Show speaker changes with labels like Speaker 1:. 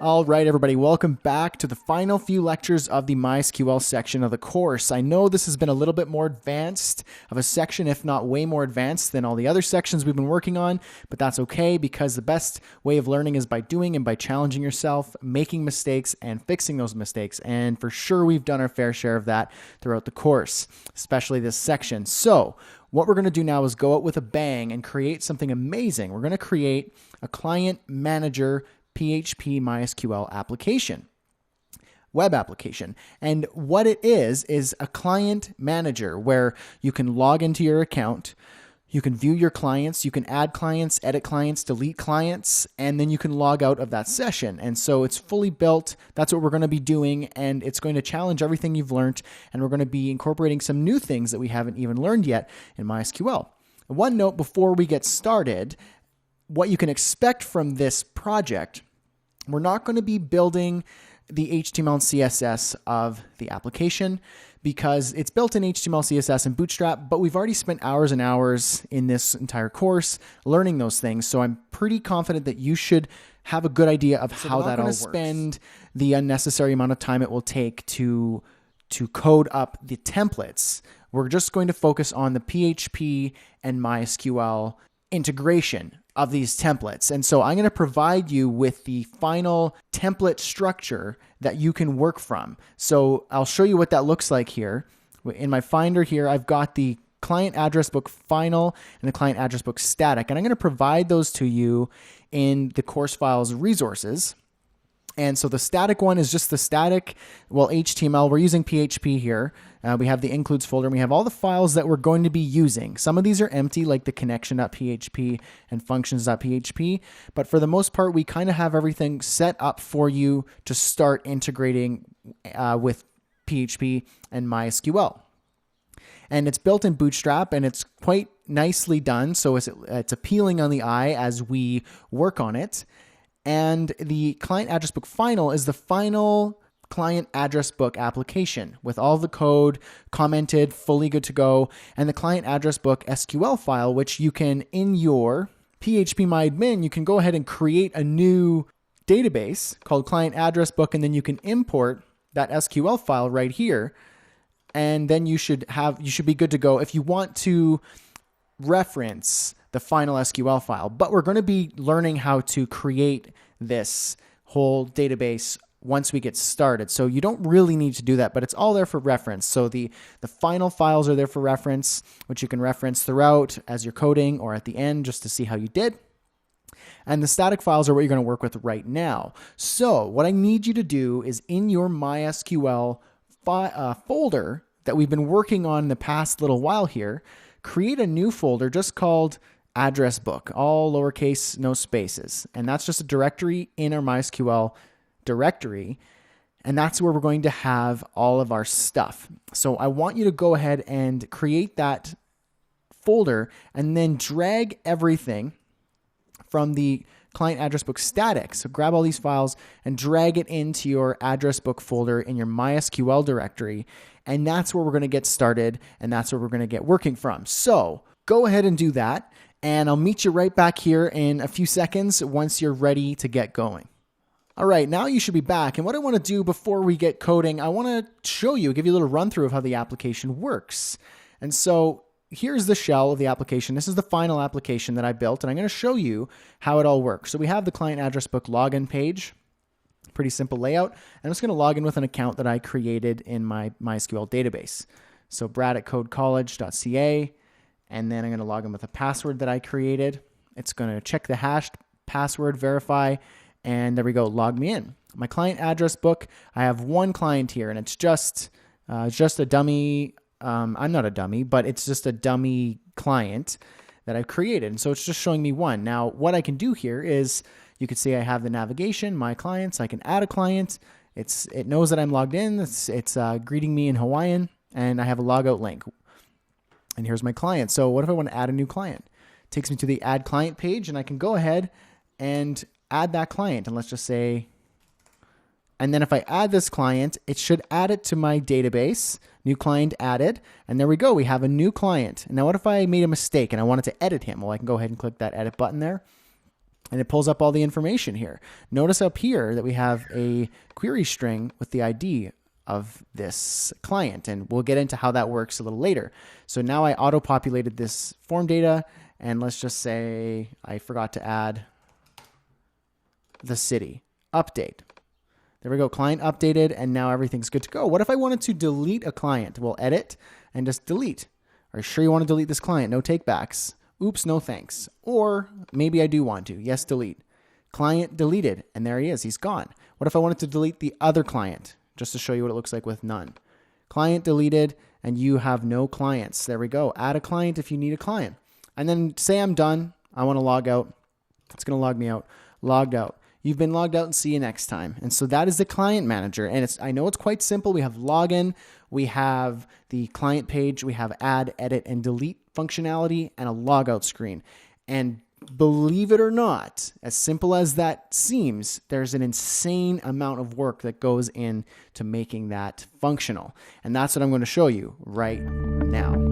Speaker 1: All right, everybody, welcome back to the final few lectures of the MySQL section of the course. I know this has been a little bit more advanced of a section, if not way more advanced than all the other sections we've been working on, but that's okay because the best way of learning is by doing and by challenging yourself, making mistakes and fixing those mistakes. And for sure, we've done our fair share of that throughout the course, especially this section. So what we're going to do now is go out with a bang and create something amazing. We're going to create a client manager PHP MySQL application, web application. And what it is a client manager where you can log into your account, you can view your clients, you can add clients, edit clients, delete clients, and then you can log out of that session. And so it's fully built. That's what we're going to be doing, and it's going to challenge everything you've learned, and we're going to be incorporating some new things that we haven't even learned yet in MySQL. One note before we get started, what you can expect from this project, we're not going to be building the HTML and CSS of the application because it's built in HTML, CSS, and Bootstrap, but we've already spent hours and hours in this entire course learning those things. So I'm pretty confident that you should have a good idea of how that all works. We're not going to spend the unnecessary amount of time it will take to code up the templates. We're just going to focus on the PHP and MySQL integration of these templates. And so I'm going to provide you with the final template structure that you can work from. So I'll show you what that looks like here. In my Finder here, I've got the client address book final and the client address book static. And I'm going to provide those to you in the course files resources. And so the static one is just the static, HTML. We're using PHP here. We have the includes folder, and we have all the files that we're going to be using. Some of these are empty, like the connection.php and functions.php. But for the most part, we kind of have everything set up for you to start integrating with PHP and MySQL. And it's built in Bootstrap, and it's quite nicely done. So it's appealing on the eye as we work on it. And the client address book final is the final client address book application with all the code commented, fully good to go, and the client address book SQL file, which you can, in your phpMyAdmin, you can go ahead and create a new database called client address book, and then you can import that SQL file right here, and then you should be good to go if you want to reference the final SQL file. But we're going to be learning how to create this whole database once we get started. So you don't really need to do that, but it's all there for reference. So the final files are there for reference, which you can reference throughout as you're coding or at the end just to see how you did. And the static files are what you're going to work with right now. So what I need you to do is in your MySQL folder that we've been working on the past little while here, create a new folder just called address book, all lowercase, no spaces. And that's just a directory in our MySQL directory. And that's where we're going to have all of our stuff. So I want you to go ahead and create that folder and then drag everything from the client address book static. So grab all these files and drag it into your address book folder in your MySQL directory. And that's where we're going to get started. And that's where we're going to get working from. So go ahead and do that. And I'll meet you right back here in a few seconds once you're ready to get going. All right, now you should be back. And what I want to do before we get coding, I want to show you, give you a little run through of how the application works. And so here's the shell of the application. This is the final application that I built, and I'm going to show you how it all works. So we have the client address book login page, pretty simple layout. I'm just going to log in with an account that I created in my MySQL database. So brad@codecollege.ca. And then I'm going to log in with a password that I created. It's going to check the hashed password, verify, and there we go, log me in. My client address book, I have one client here, and it's just a dummy. I'm not a dummy, but it's just a dummy client that I've created. And so it's just showing me one. Now, what I can do here is you can see I have the navigation, my clients. I can add a client. It knows that I'm logged in. It's greeting me in Hawaiian, and I have a logout link. And here's my client. So what if I want to add a new client? It takes me to the add client page, and I can go ahead and add that client. And let's just say, and then if I add this client, it should add it to my database, new client added. And there we go. We have a new client. And now what if I made a mistake and I wanted to edit him? Well, I can go ahead and click that edit button there. And it pulls up all the information here. Notice up here that we have a query string with the ID of this client, and we'll get into how that works a little later. So now I auto-populated this form data, and let's just say I forgot to add the city. Update. There we go, client updated, and now everything's good to go. What if I wanted to delete a client? Well, edit and just delete. Are you sure you want to delete this client? No takebacks. Oops, no thanks. Or maybe I do want to. Yes, delete. Client deleted, and there he is. He's gone. What if I wanted to delete the other client? Just to show you what it looks like with none. Client deleted, and you have no clients. There we go. Add a client if you need a client. And then say I'm done. I want to log out. It's going to log me out. Logged out. You've been logged out, and see you next time. And so that is the client manager. And I know it's quite simple. We have login, we have the client page, we have add, edit, and delete functionality, and a logout screen. And believe it or not, as simple as that seems, there's an insane amount of work that goes into making that functional. And that's what I'm going to show you right now.